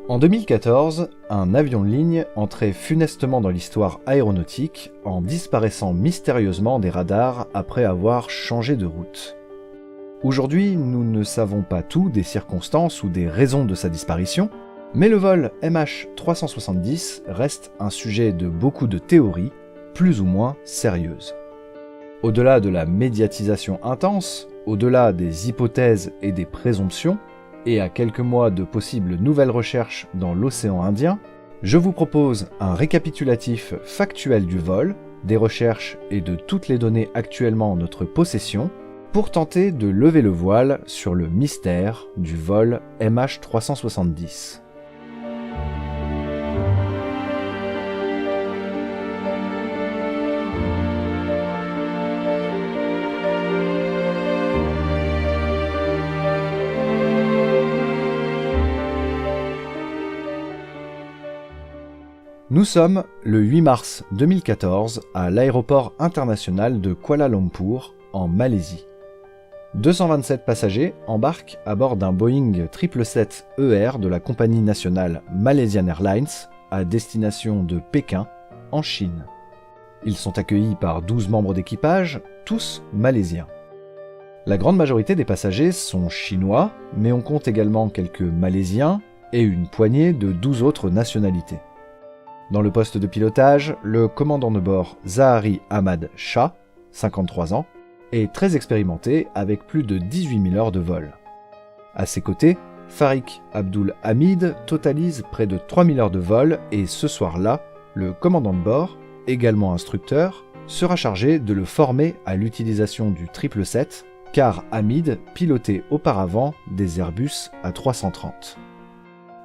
En 2014, un avion de ligne entrait funestement dans l'histoire aéronautique en disparaissant mystérieusement des radars après avoir changé de route. Aujourd'hui, nous ne savons pas tout des circonstances ou des raisons de sa disparition, mais le vol MH370 reste un sujet de beaucoup de théories, plus ou moins sérieuses. Au-delà de la médiatisation intense, au-delà des hypothèses et des présomptions, et à quelques mois de possibles nouvelles recherches dans l'océan Indien, je vous propose un récapitulatif factuel du vol, des recherches et de toutes les données actuellement en notre possession, pour tenter de lever le voile sur le mystère du vol MH370. Nous sommes le 8 mars 2014 à l'aéroport international de Kuala Lumpur, en Malaisie. 227 passagers embarquent à bord d'un Boeing 777-ER de la compagnie nationale Malaysian Airlines à destination de Pékin, en Chine. Ils sont accueillis par 12 membres d'équipage, tous malaisiens. La grande majorité des passagers sont chinois, mais on compte également quelques Malaisiens et une poignée de 12 autres nationalités. Dans le poste de pilotage, le commandant de bord Zahari Ahmad Shah, 53 ans, est très expérimenté avec plus de 18 000 heures de vol. À ses côtés, Farik Abdul Hamid totalise près de 3 000 heures de vol et ce soir-là, le commandant de bord, également instructeur, sera chargé de le former à l'utilisation du 777 car Hamid pilotait auparavant des Airbus A330.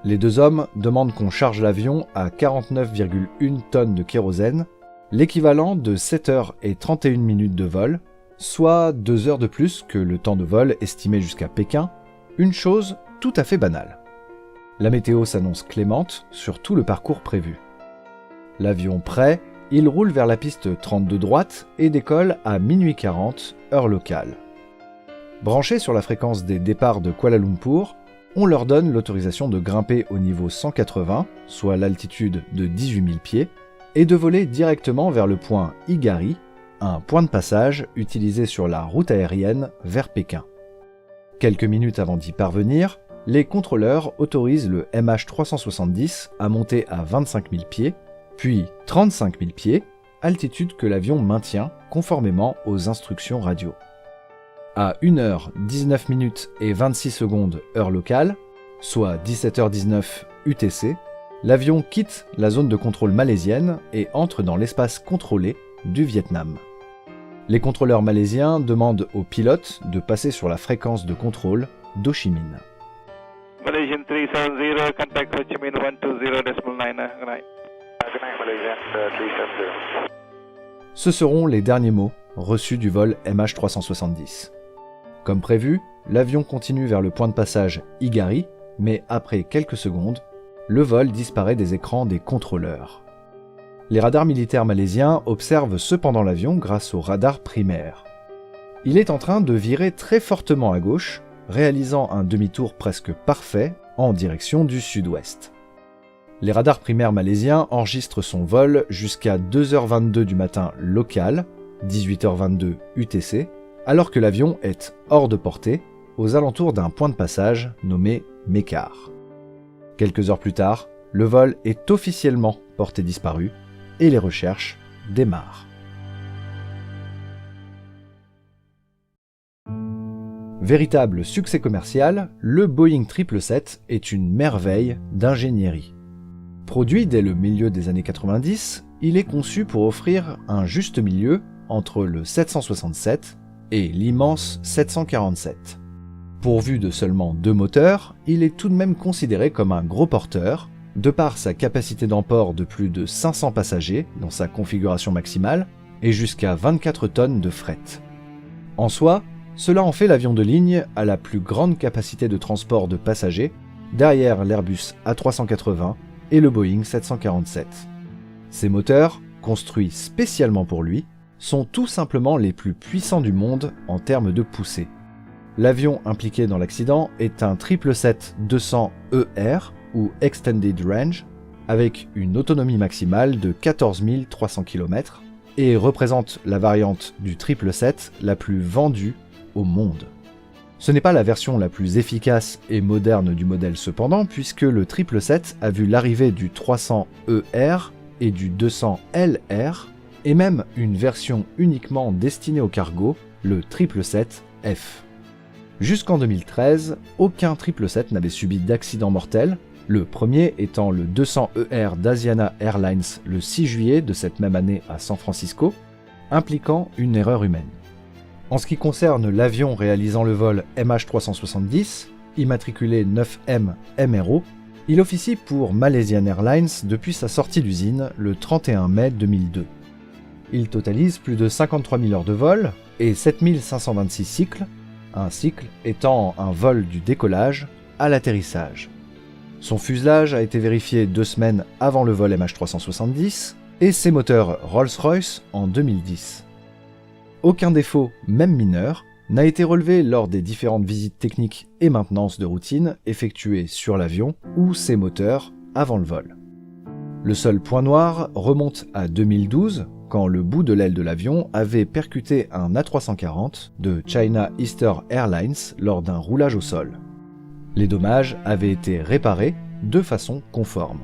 Les deux hommes demandent qu'on charge l'avion à 49,1 tonnes de kérosène, l'équivalent de 7 heures et 31 minutes de vol, soit 2 heures de plus que le temps de vol estimé jusqu'à Pékin, une chose tout à fait banale. La météo s'annonce clémente sur tout le parcours prévu. L'avion prêt, il roule vers la piste 32 droite et décolle à minuit 40, heure locale. Branché sur la fréquence des départs de Kuala Lumpur, on leur donne l'autorisation de grimper au niveau 180, soit l'altitude de 18 000 pieds, et de voler directement vers le point Igari, un point de passage utilisé sur la route aérienne vers Pékin. Quelques minutes avant d'y parvenir, les contrôleurs autorisent le MH370 à monter à 25 000 pieds, puis 35 000 pieds, altitude que l'avion maintient conformément aux instructions radio. À 1h19 et 26 secondes heure locale, soit 17h19 UTC, l'avion quitte la zone de contrôle malaisienne et entre dans l'espace contrôlé du Vietnam. Les contrôleurs malaisiens demandent aux pilotes de passer sur la fréquence de contrôle d'Ho Chi Minh. Malaysian 370, contact Ho Chi Minh 120.9. Ce seront les derniers mots reçus du vol MH370. Comme prévu, l'avion continue vers le point de passage Igari, mais après quelques secondes, le vol disparaît des écrans des contrôleurs. Les radars militaires malaisiens observent cependant l'avion grâce au radar primaire. Il est en train de virer très fortement à gauche, réalisant un demi-tour presque parfait en direction du sud-ouest. Les radars primaires malaisiens enregistrent son vol jusqu'à 2h22 du matin local, 18h22 UTC, alors que l'avion est hors de portée, aux alentours d'un point de passage nommé Mekar. Quelques heures plus tard, le vol est officiellement porté disparu et les recherches démarrent. Véritable succès commercial, le Boeing 777 est une merveille d'ingénierie. Produit dès le milieu des années 90, il est conçu pour offrir un juste milieu entre le 767 et l'immense 747. Pourvu de seulement 2 moteurs, il est tout de même considéré comme un gros porteur, de par sa capacité d'emport de plus de 500 passagers dans sa configuration maximale et jusqu'à 24 tonnes de fret. En soi, cela en fait l'avion de ligne à la plus grande capacité de transport de passagers, derrière l'Airbus A380 et le Boeing 747. Ces moteurs, construits spécialement pour lui, sont tout simplement les plus puissants du monde en termes de poussée. L'avion impliqué dans l'accident est un 777-200ER, ou Extended Range, avec une autonomie maximale de 14 300 km, et représente la variante du 777 la plus vendue au monde. Ce n'est pas la version la plus efficace et moderne du modèle cependant, puisque le 777 a vu l'arrivée du 300ER et du 200LR, et même une version uniquement destinée au cargo, le 777F. Jusqu'en 2013, aucun 777 n'avait subi d'accident mortel, le premier étant le 200ER d'Asiana Airlines le 6 juillet de cette même année à San Francisco, impliquant une erreur humaine. En ce qui concerne l'avion réalisant le vol MH370, immatriculé 9M MRO, il officie pour Malaysian Airlines depuis sa sortie d'usine le 31 mai 2002. Il totalise plus de 53 000 heures de vol et 7 526 cycles, un cycle étant un vol du décollage à l'atterrissage. Son fuselage a été vérifié 2 semaines avant le vol MH370 et ses moteurs Rolls-Royce en 2010. Aucun défaut, même mineur, n'a été relevé lors des différentes visites techniques et maintenances de routine effectuées sur l'avion ou ses moteurs avant le vol. Le seul point noir remonte à 2012, quand le bout de l'aile de l'avion avait percuté un A340 de China Eastern Airlines lors d'un roulage au sol. Les dommages avaient été réparés de façon conforme.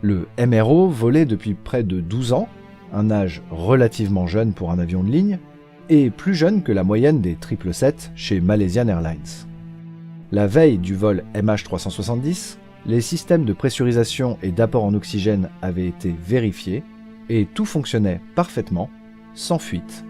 Le MRO volait depuis près de 12 ans, un âge relativement jeune pour un avion de ligne, et plus jeune que la moyenne des 777 chez Malaysian Airlines. La veille du vol MH370, les systèmes de pressurisation et d'apport en oxygène avaient été vérifiés et tout fonctionnait parfaitement, sans fuite.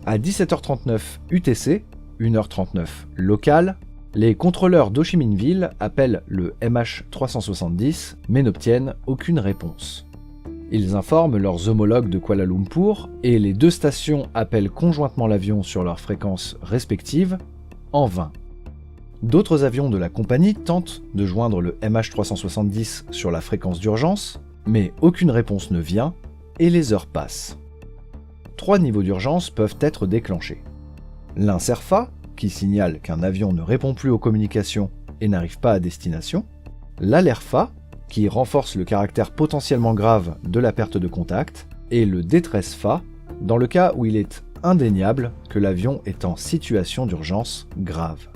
À 17h39 UTC, 1h39 locale, les contrôleurs d'Ho Chi Minh Ville appellent le MH370 mais n'obtiennent aucune réponse. Ils informent leurs homologues de Kuala Lumpur et les 2 stations appellent conjointement l'avion sur leurs fréquences respectives, en vain. D'autres avions de la compagnie tentent de joindre le MH370 sur la fréquence d'urgence, mais aucune réponse ne vient et les heures passent. 3 niveaux d'urgence peuvent être déclenchés. L'INSERFA, qui signale qu'un avion ne répond plus aux communications et n'arrive pas à destination, l'ALERFA, qui renforce le caractère potentiellement grave de la perte de contact, et le DETRESFA, dans le cas où il est indéniable que l'avion est en situation d'urgence grave.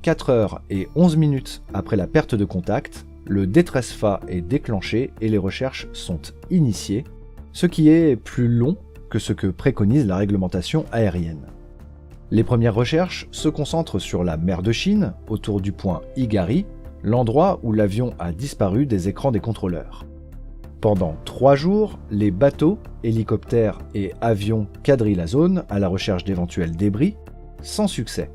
4 heures et 11 minutes après la perte de contact, le DETRESFA est déclenché et les recherches sont initiées, ce qui est plus long que ce que préconise la réglementation aérienne. Les premières recherches se concentrent sur la mer de Chine, autour du point Igari, l'endroit où l'avion a disparu des écrans des contrôleurs. Pendant 3 jours, les bateaux, hélicoptères et avions quadrillent la zone à la recherche d'éventuels débris, sans succès.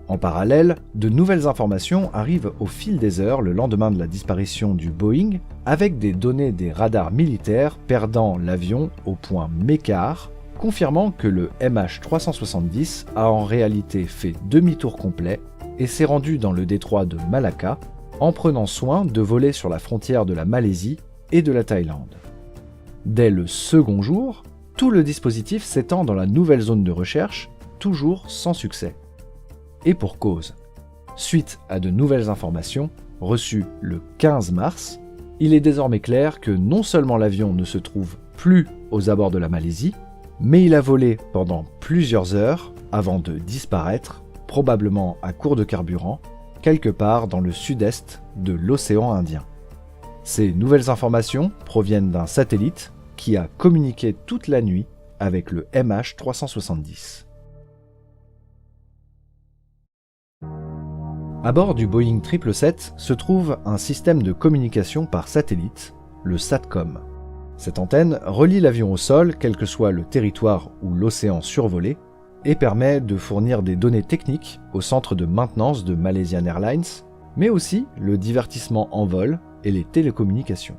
En parallèle, de nouvelles informations arrivent au fil des heures le lendemain de la disparition du Boeing, avec des données des radars militaires perdant l'avion au point Mekar, confirmant que le MH370 a en réalité fait demi-tour complet et s'est rendu dans le détroit de Malacca en prenant soin de voler sur la frontière de la Malaisie et de la Thaïlande. Dès le second jour, tout le dispositif s'étend dans la nouvelle zone de recherche, toujours sans succès. Et pour cause. Suite à de nouvelles informations, reçues le 15 mars, il est désormais clair que non seulement l'avion ne se trouve plus aux abords de la Malaisie, mais il a volé pendant plusieurs heures avant de disparaître, probablement à court de carburant, quelque part dans le sud-est de l'océan Indien. Ces nouvelles informations proviennent d'un satellite qui a communiqué toute la nuit avec le MH370. À bord du Boeing 777 se trouve un système de communication par satellite, le SATCOM. Cette antenne relie l'avion au sol, quel que soit le territoire ou l'océan survolé, et permet de fournir des données techniques au centre de maintenance de Malaysian Airlines, mais aussi le divertissement en vol et les télécommunications.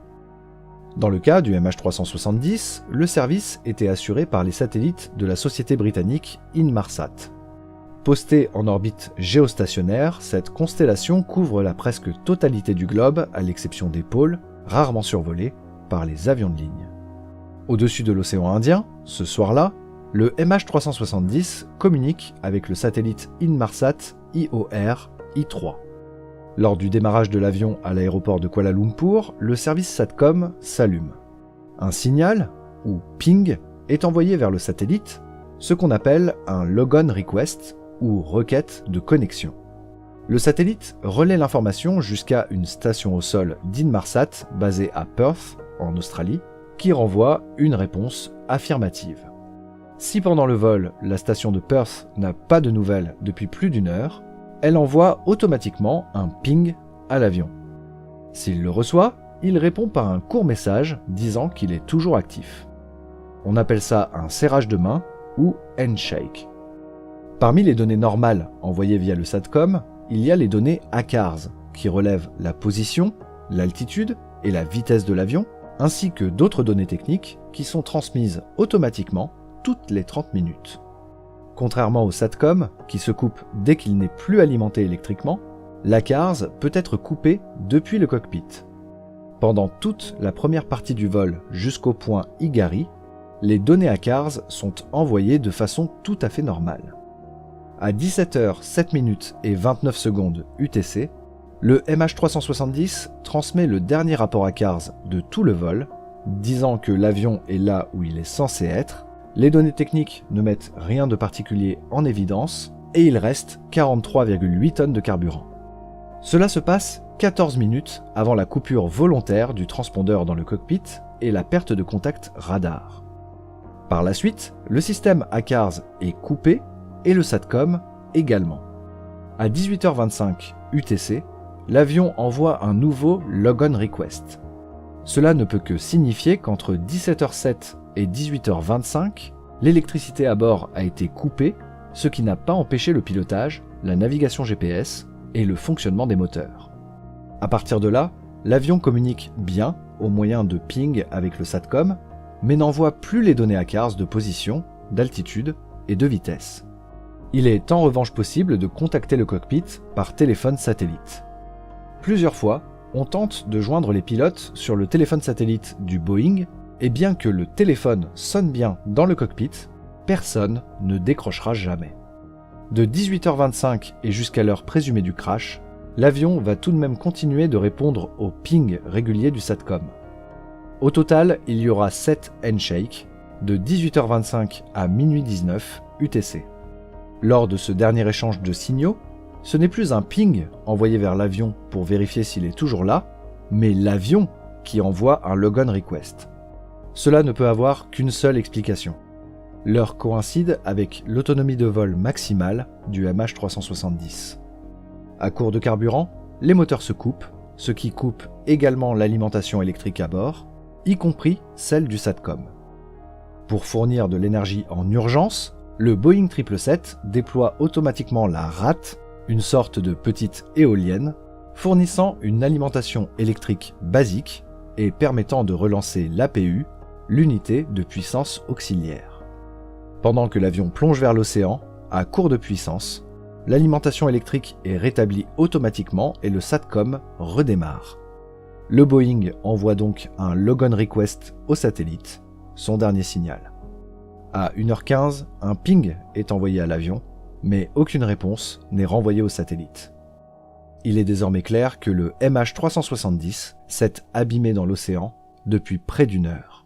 Dans le cas du MH370, le service était assuré par les satellites de la société britannique Inmarsat. Postée en orbite géostationnaire, cette constellation couvre la presque totalité du globe, à l'exception des pôles, rarement survolés par les avions de ligne. Au-dessus de l'océan Indien, ce soir-là, le MH370 communique avec le satellite Inmarsat IOR I3. Lors du démarrage de l'avion à l'aéroport de Kuala Lumpur, le service SATCOM s'allume. Un signal, ou ping, est envoyé vers le satellite, ce qu'on appelle un logon request, ou requête de connexion. Le satellite relaie l'information jusqu'à une station au sol d'Inmarsat basée à Perth, en Australie, qui renvoie une réponse affirmative. Si pendant le vol, la station de Perth n'a pas de nouvelles depuis plus d'1 heure, elle envoie automatiquement un ping à l'avion. S'il le reçoit, il répond par un court message disant qu'il est toujours actif. On appelle ça un serrage de main ou handshake. Parmi les données normales envoyées via le SATCOM, il y a les données ACARS, qui relèvent la position, l'altitude et la vitesse de l'avion, ainsi que d'autres données techniques qui sont transmises automatiquement toutes les 30 minutes. Contrairement au SATCOM, qui se coupe dès qu'il n'est plus alimenté électriquement, l'ACARS peut être coupé depuis le cockpit. Pendant toute la première partie du vol jusqu'au point Igari, les données ACARS sont envoyées de façon tout à fait normale. À 17h07 et 29 secondes UTC, le MH370 transmet le dernier rapport ACARS de tout le vol, disant que l'avion est là où il est censé être. Les données techniques ne mettent rien de particulier en évidence et il reste 43,8 tonnes de carburant. Cela se passe 14 minutes avant la coupure volontaire du transpondeur dans le cockpit et la perte de contact radar. Par la suite, le système ACARS est coupé et le SATCOM également. À 18h25 UTC, l'avion envoie un nouveau logon request. Cela ne peut que signifier qu'entre 17h07 et 18h25, l'électricité à bord a été coupée, ce qui n'a pas empêché le pilotage, la navigation GPS et le fonctionnement des moteurs. À partir de là, l'avion communique bien au moyen de ping avec le SATCOM, mais n'envoie plus les données ACARS de position, d'altitude et de vitesse. Il est en revanche possible de contacter le cockpit par téléphone satellite. Plusieurs fois, on tente de joindre les pilotes sur le téléphone satellite du Boeing, et bien que le téléphone sonne bien dans le cockpit, personne ne décrochera jamais. De 18h25 et jusqu'à l'heure présumée du crash, l'avion va tout de même continuer de répondre au ping régulier du SATCOM. Au total, il y aura 7 handshakes, de 18h25 à minuit 19 UTC. Lors de ce dernier échange de signaux, ce n'est plus un ping envoyé vers l'avion pour vérifier s'il est toujours là, mais l'avion qui envoie un logon request. Cela ne peut avoir qu'une seule explication. L'heure coïncide avec l'autonomie de vol maximale du MH370. À court de carburant, les moteurs se coupent, ce qui coupe également l'alimentation électrique à bord, y compris celle du SATCOM. Pour fournir de l'énergie en urgence, le Boeing 777 déploie automatiquement la RAT, une sorte de petite éolienne, fournissant une alimentation électrique basique et permettant de relancer l'APU, l'unité de puissance auxiliaire. Pendant que l'avion plonge vers l'océan, à court de puissance, l'alimentation électrique est rétablie automatiquement et le SATCOM redémarre. Le Boeing envoie donc un logon request au satellite, son dernier signal. À 1h15, un ping est envoyé à l'avion, mais aucune réponse n'est renvoyée au satellite. Il est désormais clair que le MH370 s'est abîmé dans l'océan depuis près d'1 heure.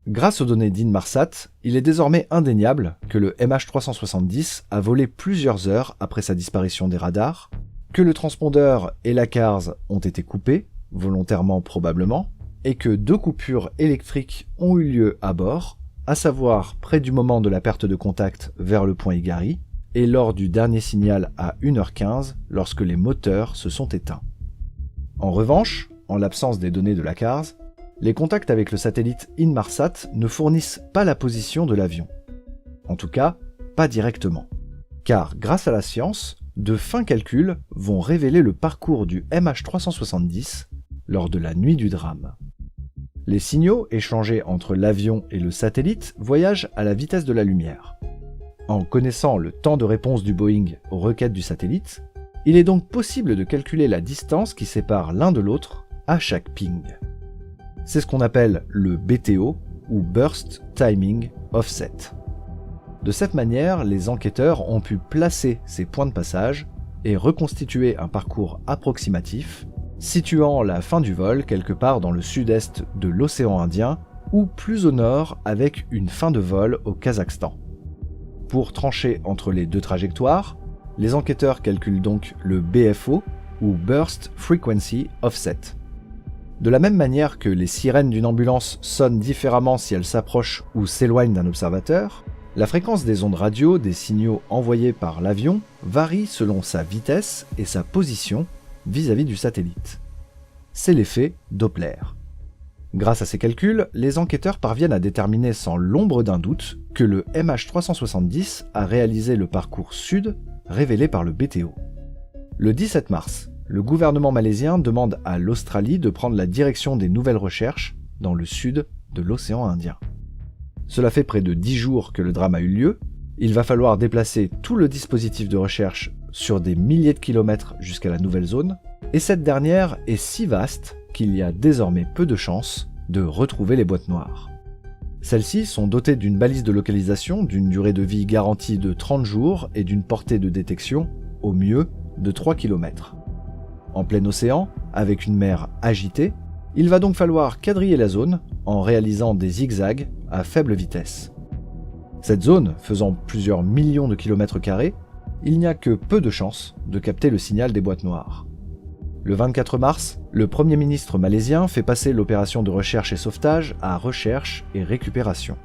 Grâce aux données d'Inmarsat, il est désormais indéniable que le MH370 a volé plusieurs heures après sa disparition des radars, que le transpondeur et l'ACARS ont été coupés, volontairement probablement, et que 2 coupures électriques ont eu lieu à bord, à savoir près du moment de la perte de contact vers le point Igari, et lors du dernier signal à 1h15 lorsque les moteurs se sont éteints. En revanche, en l'absence des données de l'ACARS, les contacts avec le satellite Inmarsat ne fournissent pas la position de l'avion. En tout cas, pas directement. Car grâce à la science, de fins calculs vont révéler le parcours du MH370 lors de la nuit du drame. Les signaux échangés entre l'avion et le satellite voyagent à la vitesse de la lumière. En connaissant le temps de réponse du Boeing aux requêtes du satellite, il est donc possible de calculer la distance qui sépare l'un de l'autre à chaque ping. C'est ce qu'on appelle le BTO, ou Burst Timing Offset. De cette manière, les enquêteurs ont pu placer ces points de passage et reconstituer un parcours approximatif, situant la fin du vol quelque part dans le sud-est de l'océan Indien ou plus au nord avec une fin de vol au Kazakhstan. Pour trancher entre les deux trajectoires, les enquêteurs calculent donc le BFO, ou Burst Frequency Offset. De la même manière que les sirènes d'une ambulance sonnent différemment si elles s'approchent ou s'éloignent d'un observateur, la fréquence des ondes radio des signaux envoyés par l'avion varie selon sa vitesse et sa position vis-à-vis du satellite. C'est l'effet Doppler. Grâce à ces calculs, les enquêteurs parviennent à déterminer sans l'ombre d'un doute que le MH370 a réalisé le parcours sud révélé par le BTO. Le 17 mars, le gouvernement malaisien demande à l'Australie de prendre la direction des nouvelles recherches dans le sud de l'océan Indien. Cela fait près de 10 jours que le drame a eu lieu. Il va falloir déplacer tout le dispositif de recherche sur des milliers de kilomètres jusqu'à la nouvelle zone, et cette dernière est si vaste qu'il y a désormais peu de chances de retrouver les boîtes noires. Celles-ci sont dotées d'une balise de localisation d'une durée de vie garantie de 30 jours et d'une portée de détection, au mieux, de 3 km. En plein océan, avec une mer agitée, il va donc falloir quadriller la zone en réalisant des zigzags à faible vitesse. Cette zone faisant plusieurs millions de kilomètres carrés, il n'y a que peu de chances de capter le signal des boîtes noires. Le 24 mars, le Premier ministre malaisien fait passer l'opération de recherche et sauvetage à recherche et récupération.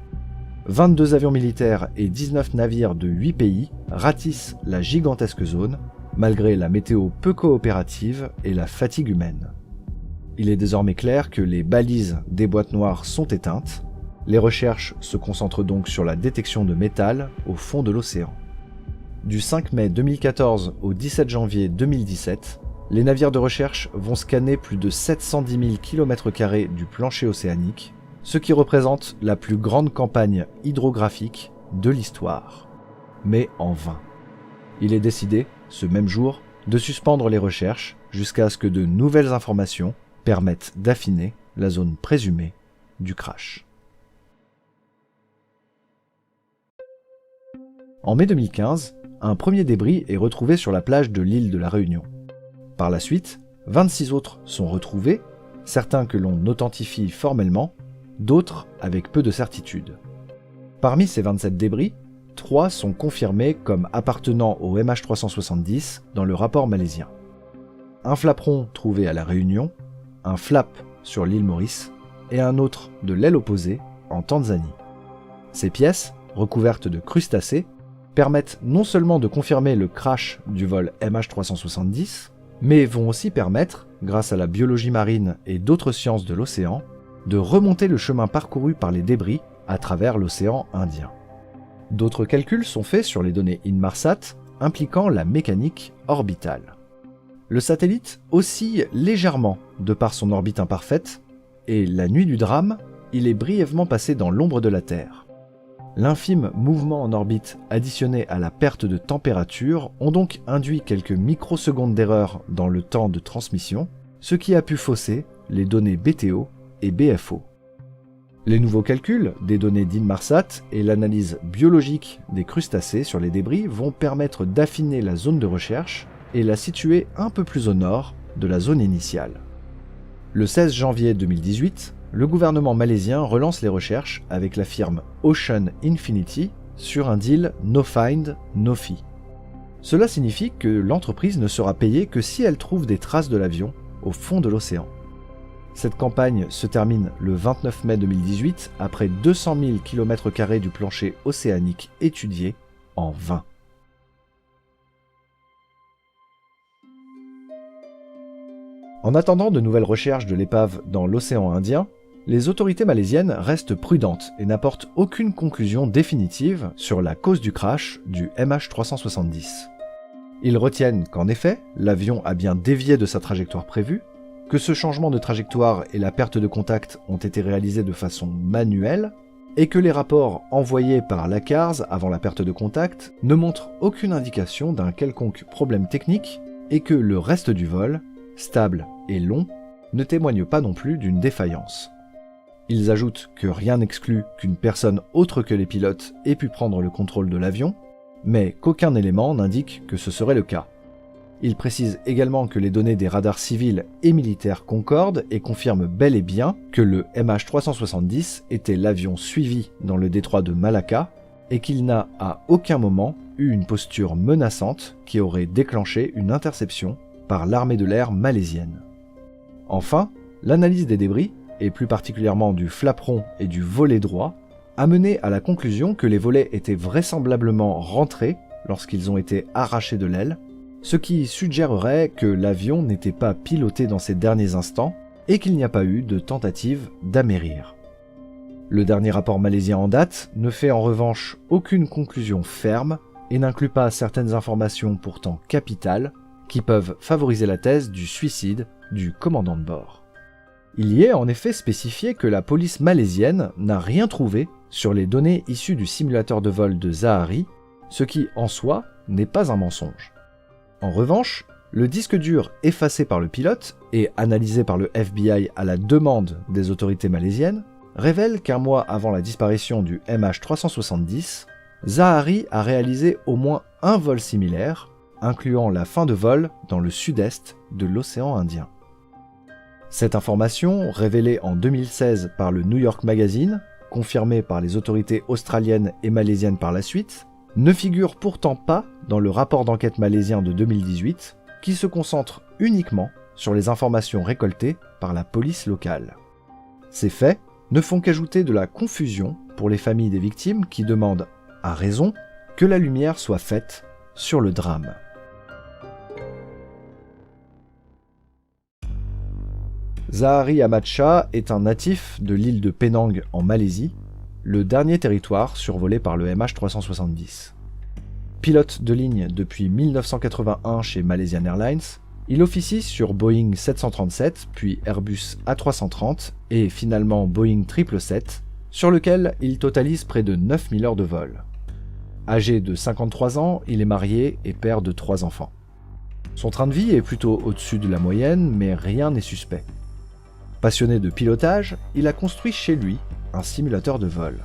22 avions militaires et 19 navires de 8 pays ratissent la gigantesque zone, malgré la météo peu coopérative et la fatigue humaine. Il est désormais clair que les balises des boîtes noires sont éteintes. Les recherches se concentrent donc sur la détection de métal au fond de l'océan. Du 5 mai 2014 au 17 janvier 2017, les navires de recherche vont scanner plus de 710 000 km² du plancher océanique, ce qui représente la plus grande campagne hydrographique de l'histoire. Mais en vain. Il est décidé, ce même jour, de suspendre les recherches jusqu'à ce que de nouvelles informations permettent d'affiner la zone présumée du crash. En mai 2015, un premier débris est retrouvé sur la plage de l'île de la Réunion. Par la suite, 26 autres sont retrouvés, certains que l'on authentifie formellement, d'autres avec peu de certitude. Parmi ces 27 débris, 3 sont confirmés comme appartenant au MH370 dans le rapport malaisien. Un flaperon trouvé à la Réunion, un flap sur l'île Maurice et un autre de l'aile opposée en Tanzanie. Ces pièces, recouvertes de crustacés, permettent non seulement de confirmer le crash du vol MH370, mais vont aussi permettre, grâce à la biologie marine et d'autres sciences de l'océan, de remonter le chemin parcouru par les débris à travers l'océan Indien. D'autres calculs sont faits sur les données Inmarsat impliquant la mécanique orbitale. Le satellite oscille légèrement de par son orbite imparfaite, et la nuit du drame, il est brièvement passé dans l'ombre de la Terre. L'infime mouvement en orbite additionné à la perte de température ont donc induit quelques microsecondes d'erreur dans le temps de transmission, ce qui a pu fausser les données BTO et BFO. Les nouveaux calculs des données d'Inmarsat et l'analyse biologique des crustacés sur les débris vont permettre d'affiner la zone de recherche et la situer un peu plus au nord de la zone initiale. Le 16 janvier 2018, le gouvernement malaisien relance les recherches avec la firme Ocean Infinity sur un deal no find, no fee. Cela signifie que l'entreprise ne sera payée que si elle trouve des traces de l'avion au fond de l'océan. Cette campagne se termine le 29 mai 2018 après 200 000 km² du plancher océanique étudié en vain. En attendant de nouvelles recherches de l'épave dans l'océan Indien, les autorités malaisiennes restent prudentes et n'apportent aucune conclusion définitive sur la cause du crash du MH370. Ils retiennent qu'en effet, l'avion a bien dévié de sa trajectoire prévue, que ce changement de trajectoire et la perte de contact ont été réalisés de façon manuelle, et que les rapports envoyés par l'ACARS avant la perte de contact ne montrent aucune indication d'un quelconque problème technique, et que le reste du vol, stable et long, ne témoigne pas non plus d'une défaillance. Ils ajoutent que rien n'exclut qu'une personne autre que les pilotes ait pu prendre le contrôle de l'avion, mais qu'aucun élément n'indique que ce serait le cas. Ils précisent également que les données des radars civils et militaires concordent et confirment bel et bien que le MH370 était l'avion suivi dans le détroit de Malacca et qu'il n'a à aucun moment eu une posture menaçante qui aurait déclenché une interception par l'armée de l'air malaisienne. Enfin, l'analyse des débris, et plus particulièrement du flaperon et du volet droit, a mené à la conclusion que les volets étaient vraisemblablement rentrés lorsqu'ils ont été arrachés de l'aile, ce qui suggérerait que l'avion n'était pas piloté dans ces derniers instants et qu'il n'y a pas eu de tentative d'amérir. Le dernier rapport malaisien en date ne fait en revanche aucune conclusion ferme et n'inclut pas certaines informations pourtant capitales qui peuvent favoriser la thèse du suicide du commandant de bord. Il y est en effet spécifié que la police malaisienne n'a rien trouvé sur les données issues du simulateur de vol de Zahari, ce qui en soi n'est pas un mensonge. En revanche, le disque dur effacé par le pilote et analysé par le FBI à la demande des autorités malaisiennes révèle qu'un mois avant la disparition du MH370, Zahari a réalisé au moins un vol similaire, incluant la fin de vol dans le sud-est de l'océan Indien. Cette information, révélée en 2016 par le New York Magazine, confirmée par les autorités australiennes et malaisiennes par la suite, ne figure pourtant pas dans le rapport d'enquête malaisien de 2018, qui se concentre uniquement sur les informations récoltées par la police locale. Ces faits ne font qu'ajouter de la confusion pour les familles des victimes qui demandent, à raison, que la lumière soit faite sur le drame. Zahari Ahmad Shah est un natif de l'île de Penang en Malaisie, le dernier territoire survolé par le MH370. Pilote de ligne depuis 1981 chez Malaysian Airlines, il officie sur Boeing 737 puis Airbus A330 et finalement Boeing 777, sur lequel il totalise près de 9000 heures de vol. Âgé de 53 ans, il est marié et père de 3 enfants. Son train de vie est plutôt au-dessus de la moyenne, mais rien n'est suspect. Passionné de pilotage, il a construit chez lui un simulateur de vol.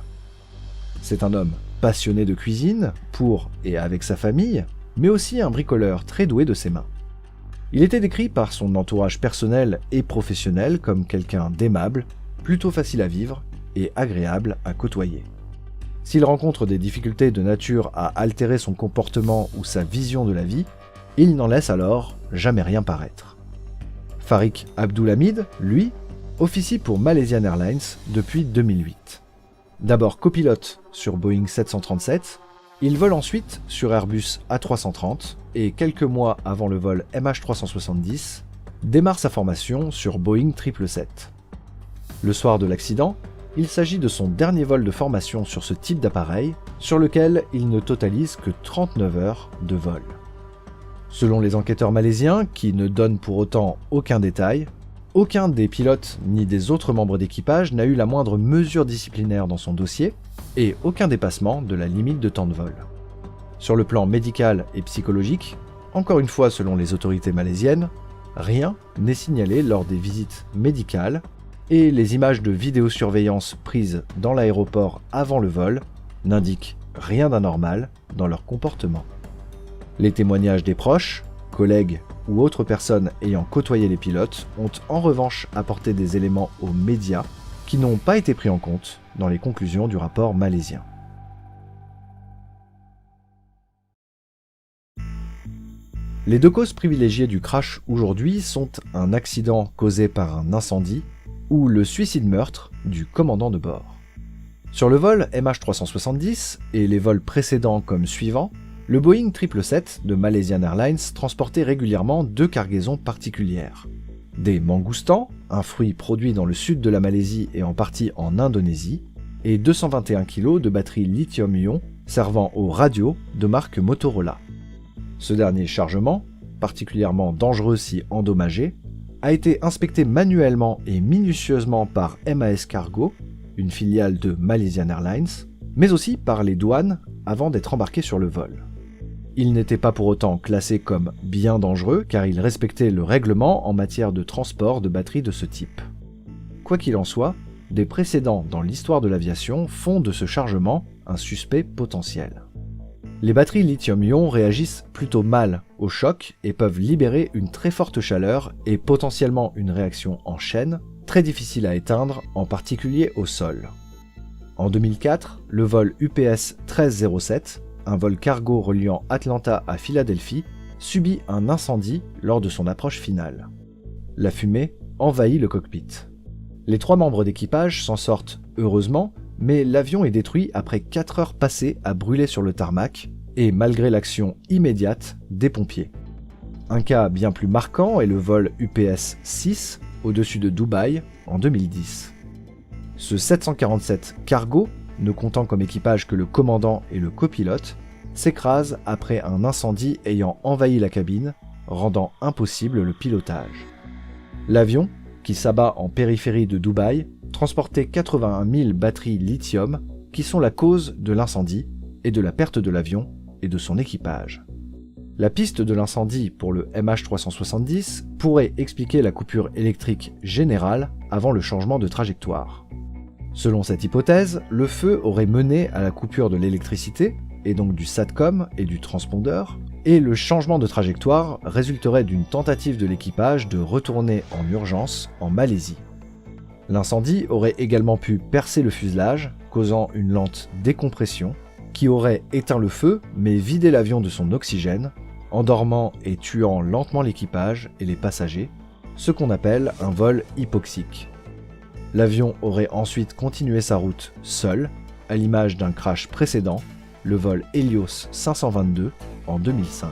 C'est un homme passionné de cuisine, pour et avec sa famille, mais aussi un bricoleur très doué de ses mains. Il était décrit par son entourage personnel et professionnel comme quelqu'un d'aimable, plutôt facile à vivre et agréable à côtoyer. S'il rencontre des difficultés de nature à altérer son comportement ou sa vision de la vie, il n'en laisse alors jamais rien paraître. Farik Abdulhamid, lui, officie pour Malaysian Airlines depuis 2008. D'abord copilote sur Boeing 737, il vole ensuite sur Airbus A330 et quelques mois avant le vol MH370, démarre sa formation sur Boeing 777. Le soir de l'accident, il s'agit de son dernier vol de formation sur ce type d'appareil, sur lequel il ne totalise que 39 heures de vol. Selon les enquêteurs malaisiens, qui ne donnent pour autant aucun détail, aucun des pilotes ni des autres membres d'équipage n'a eu la moindre mesure disciplinaire dans son dossier, et aucun dépassement de la limite de temps de vol. Sur le plan médical et psychologique, encore une fois selon les autorités malaisiennes, rien n'est signalé lors des visites médicales, et les images de vidéosurveillance prises dans l'aéroport avant le vol n'indiquent rien d'anormal dans leur comportement. Les témoignages des proches, collègues ou autres personnes ayant côtoyé les pilotes ont en revanche apporté des éléments aux médias qui n'ont pas été pris en compte dans les conclusions du rapport malaisien. Les deux causes privilégiées du crash aujourd'hui sont un accident causé par un incendie ou le suicide-meurtre du commandant de bord. Sur le vol MH370 et les vols précédents comme suivants, le Boeing 777 de Malaysian Airlines transportait régulièrement 2 cargaisons particulières. Des mangoustans, un fruit produit dans le sud de la Malaisie et en partie en Indonésie, et 221 kg de batteries lithium-ion servant aux radios de marque Motorola. Ce dernier chargement, particulièrement dangereux si endommagé, a été inspecté manuellement et minutieusement par MAS Cargo, une filiale de Malaysian Airlines, mais aussi par les douanes avant d'être embarqué sur le vol. Il n'était pas pour autant classé comme bien dangereux car il respectait le règlement en matière de transport de batteries de ce type. Quoi qu'il en soit, des précédents dans l'histoire de l'aviation font de ce chargement un suspect potentiel. Les batteries lithium-ion réagissent plutôt mal au choc et peuvent libérer une très forte chaleur et potentiellement une réaction en chaîne, très difficile à éteindre, en particulier au sol. En 2004, le vol UPS 1307, un vol cargo reliant Atlanta à Philadelphie, subit un incendie lors de son approche finale. La fumée envahit le cockpit. Les 3 membres d'équipage s'en sortent heureusement, mais l'avion est détruit après 4 heures passées à brûler sur le tarmac, et malgré l'action immédiate des pompiers. Un cas bien plus marquant est le vol UPS 6 au-dessus de Dubaï en 2010. Ce 747 cargo, ne comptant comme équipage que le commandant et le copilote, s'écrase après un incendie ayant envahi la cabine, rendant impossible le pilotage. L'avion, qui s'abat en périphérie de Dubaï, transportait 81 000 batteries lithium qui sont la cause de l'incendie et de la perte de l'avion et de son équipage. La piste de l'incendie pour le MH370 pourrait expliquer la coupure électrique générale avant le changement de trajectoire. Selon cette hypothèse, le feu aurait mené à la coupure de l'électricité, et donc du SATCOM et du transpondeur, et le changement de trajectoire résulterait d'une tentative de l'équipage de retourner en urgence en Malaisie. L'incendie aurait également pu percer le fuselage, causant une lente décompression, qui aurait éteint le feu mais vidé l'avion de son oxygène, endormant et tuant lentement l'équipage et les passagers, ce qu'on appelle un vol hypoxique. L'avion aurait ensuite continué sa route seul, à l'image d'un crash précédent, le vol Helios 522 en 2005.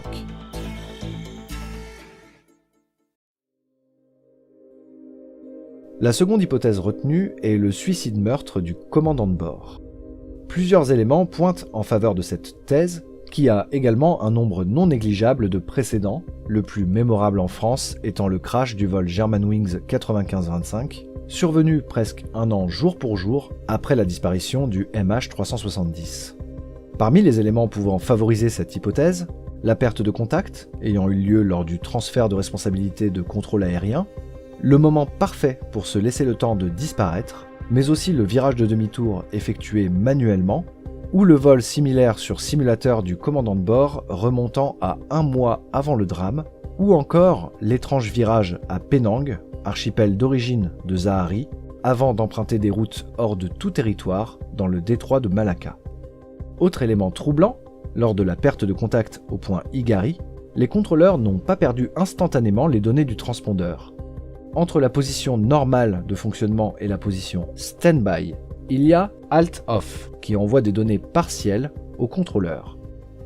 La seconde hypothèse retenue est le suicide-meurtre du commandant de bord. Plusieurs éléments pointent en faveur de cette thèse, qui a également un nombre non négligeable de précédents, le plus mémorable en France étant le crash du vol Germanwings 95-25, survenu presque un an jour pour jour après la disparition du MH370. Parmi les éléments pouvant favoriser cette hypothèse, la perte de contact, ayant eu lieu lors du transfert de responsabilité de contrôle aérien, le moment parfait pour se laisser le temps de disparaître, mais aussi le virage de demi-tour effectué manuellement, ou le vol similaire sur simulateur du commandant de bord remontant à 1 mois avant le drame, ou encore l'étrange virage à Penang, archipel d'origine de Zahari, avant d'emprunter des routes hors de tout territoire dans le détroit de Malacca. Autre élément troublant, lors de la perte de contact au point Higari, les contrôleurs n'ont pas perdu instantanément les données du transpondeur. Entre la position normale de fonctionnement et la position stand-by, il y a Alt-Off qui envoie des données partielles au contrôleur.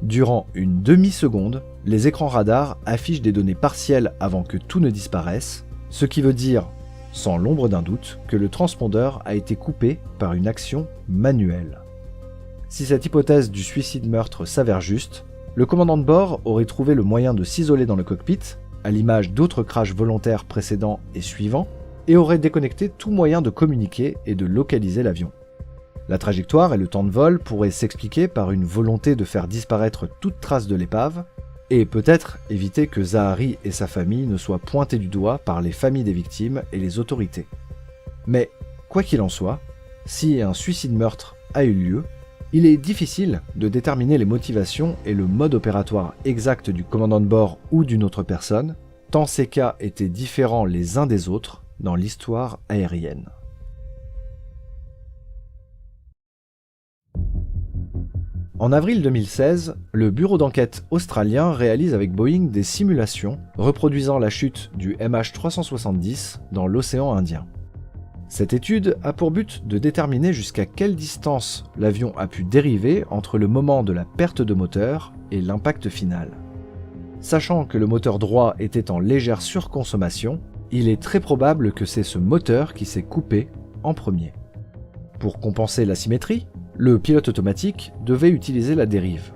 Durant une demi-seconde, les écrans radars affichent des données partielles avant que tout ne disparaisse, ce qui veut dire, sans l'ombre d'un doute, que le transpondeur a été coupé par une action manuelle. Si cette hypothèse du suicide-meurtre s'avère juste, le commandant de bord aurait trouvé le moyen de s'isoler dans le cockpit, à l'image d'autres crashs volontaires précédents et suivants, et aurait déconnecté tout moyen de communiquer et de localiser l'avion. La trajectoire et le temps de vol pourraient s'expliquer par une volonté de faire disparaître toute trace de l'épave, et peut-être éviter que Zahari et sa famille ne soient pointés du doigt par les familles des victimes et les autorités. Mais, quoi qu'il en soit, si un suicide-meurtre a eu lieu, il est difficile de déterminer les motivations et le mode opératoire exact du commandant de bord ou d'une autre personne, tant ces cas étaient différents les uns des autres dans l'histoire aérienne. En avril 2016, le bureau d'enquête australien réalise avec Boeing des simulations reproduisant la chute du MH370 dans l'océan Indien. Cette étude a pour but de déterminer jusqu'à quelle distance l'avion a pu dériver entre le moment de la perte de moteur et l'impact final. Sachant que le moteur droit était en légère surconsommation, il est très probable que c'est ce moteur qui s'est coupé en premier. Pour compenser l'asymétrie, le pilote automatique devait utiliser la dérive.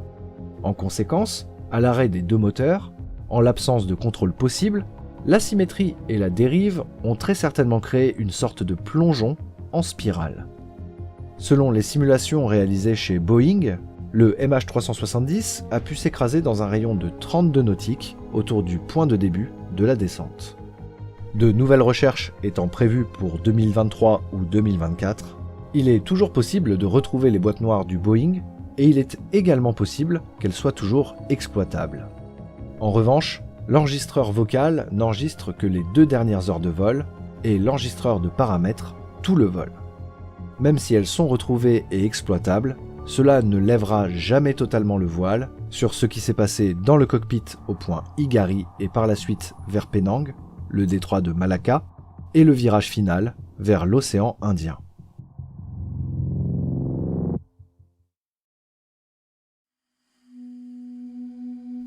En conséquence, à l'arrêt des 2 moteurs, en l'absence de contrôle possible, l'asymétrie et la dérive ont très certainement créé une sorte de plongeon en spirale. Selon les simulations réalisées chez Boeing, le MH370 a pu s'écraser dans un rayon de 32 nautiques autour du point de début de la descente. De nouvelles recherches étant prévues pour 2023 ou 2024, il est toujours possible de retrouver les boîtes noires du Boeing et il est également possible qu'elles soient toujours exploitables. En revanche, l'enregistreur vocal n'enregistre que les 2 dernières heures de vol et l'enregistreur de paramètres tout le vol. Même si elles sont retrouvées et exploitables, cela ne lèvera jamais totalement le voile sur ce qui s'est passé dans le cockpit au point Higari et par la suite vers Penang, le détroit de Malacca, et le virage final vers l'océan Indien.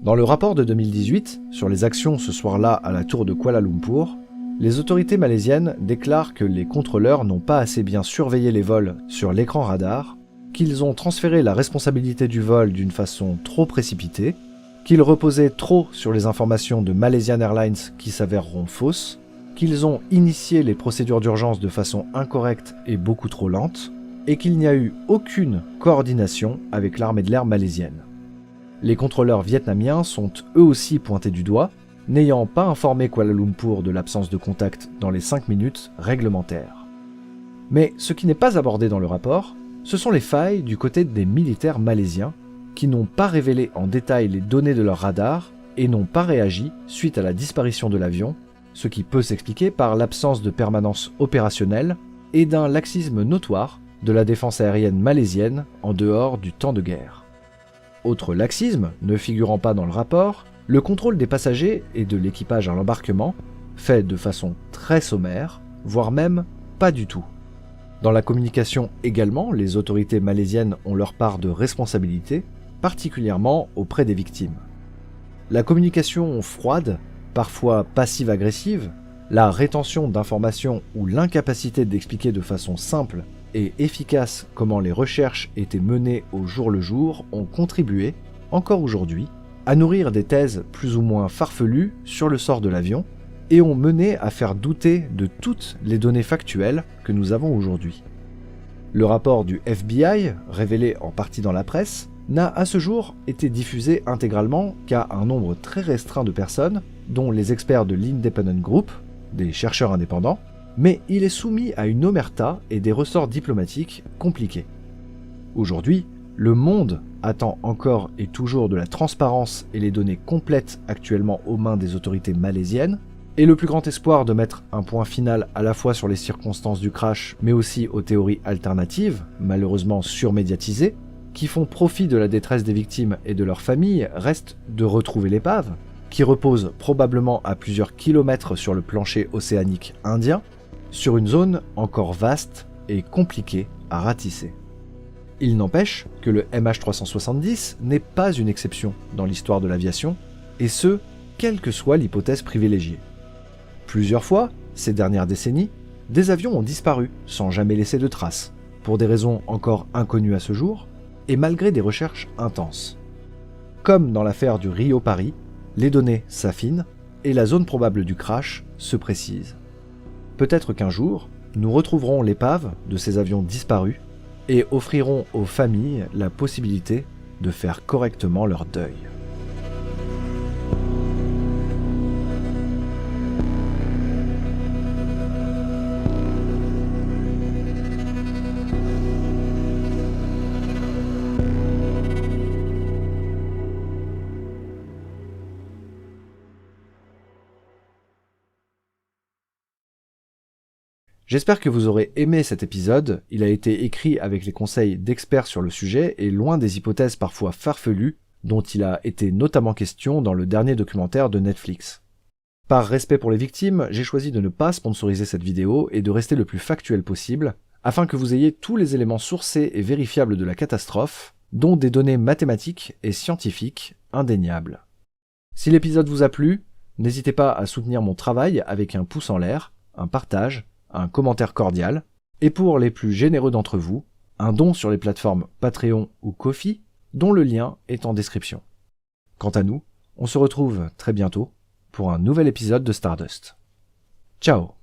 Dans le rapport de 2018 sur les actions ce soir-là à la tour de Kuala Lumpur, les autorités malaisiennes déclarent que les contrôleurs n'ont pas assez bien surveillé les vols sur l'écran radar, qu'ils ont transféré la responsabilité du vol d'une façon trop précipitée, qu'ils reposaient trop sur les informations de Malaysian Airlines qui s'avèreront fausses, qu'ils ont initié les procédures d'urgence de façon incorrecte et beaucoup trop lente, et qu'il n'y a eu aucune coordination avec l'armée de l'air malaisienne. Les contrôleurs vietnamiens sont eux aussi pointés du doigt, n'ayant pas informé Kuala Lumpur de l'absence de contact dans les 5 minutes réglementaires. Mais ce qui n'est pas abordé dans le rapport, ce sont les failles du côté des militaires malaisiens qui n'ont pas révélé en détail les données de leur radar et n'ont pas réagi suite à la disparition de l'avion, ce qui peut s'expliquer par l'absence de permanence opérationnelle et d'un laxisme notoire de la défense aérienne malaisienne en dehors du temps de guerre. Autre laxisme, ne figurant pas dans le rapport, le contrôle des passagers et de l'équipage à l'embarquement, fait de façon très sommaire, voire même pas du tout. Dans la communication également, les autorités malaisiennes ont leur part de responsabilité, particulièrement auprès des victimes. La communication froide, parfois passive-agressive, la rétention d'informations ou l'incapacité d'expliquer de façon simple et efficace comment les recherches étaient menées au jour le jour ont contribué, encore aujourd'hui, à nourrir des thèses plus ou moins farfelues sur le sort de l'avion et ont mené à faire douter de toutes les données factuelles que nous avons aujourd'hui. Le rapport du FBI, révélé en partie dans la presse, n'a à ce jour été diffusé intégralement qu'à un nombre très restreint de personnes, dont les experts de l'Independent Group, des chercheurs indépendants, mais il est soumis à une omerta et des ressorts diplomatiques compliqués. Aujourd'hui, le monde attend encore et toujours de la transparence et les données complètes actuellement aux mains des autorités malaisiennes, et le plus grand espoir de mettre un point final à la fois sur les circonstances du crash, mais aussi aux théories alternatives, malheureusement surmédiatisées, qui font profit de la détresse des victimes et de leurs familles, reste de retrouver l'épave, qui repose probablement à plusieurs kilomètres sur le plancher océanique indien, sur une zone encore vaste et compliquée à ratisser. Il n'empêche que le MH370 n'est pas une exception dans l'histoire de l'aviation, et ce, quelle que soit l'hypothèse privilégiée. Plusieurs fois, ces dernières décennies, des avions ont disparu sans jamais laisser de traces, pour des raisons encore inconnues à ce jour, et malgré des recherches intenses. Comme dans l'affaire du Rio-Paris, les données s'affinent et la zone probable du crash se précise. Peut-être qu'un jour, nous retrouverons l'épave de ces avions disparus et offrirons aux familles la possibilité de faire correctement leur deuil. J'espère que vous aurez aimé cet épisode, il a été écrit avec les conseils d'experts sur le sujet et loin des hypothèses parfois farfelues dont il a été notamment question dans le dernier documentaire de Netflix. Par respect pour les victimes, j'ai choisi de ne pas sponsoriser cette vidéo et de rester le plus factuel possible, afin que vous ayez tous les éléments sourcés et vérifiables de la catastrophe, dont des données mathématiques et scientifiques indéniables. Si l'épisode vous a plu, n'hésitez pas à soutenir mon travail avec un pouce en l'air, un partage, un commentaire cordial, et pour les plus généreux d'entre vous, un don sur les plateformes Patreon ou Ko-fi, dont le lien est en description. Quant à nous, on se retrouve très bientôt pour un nouvel épisode de Stardust. Ciao!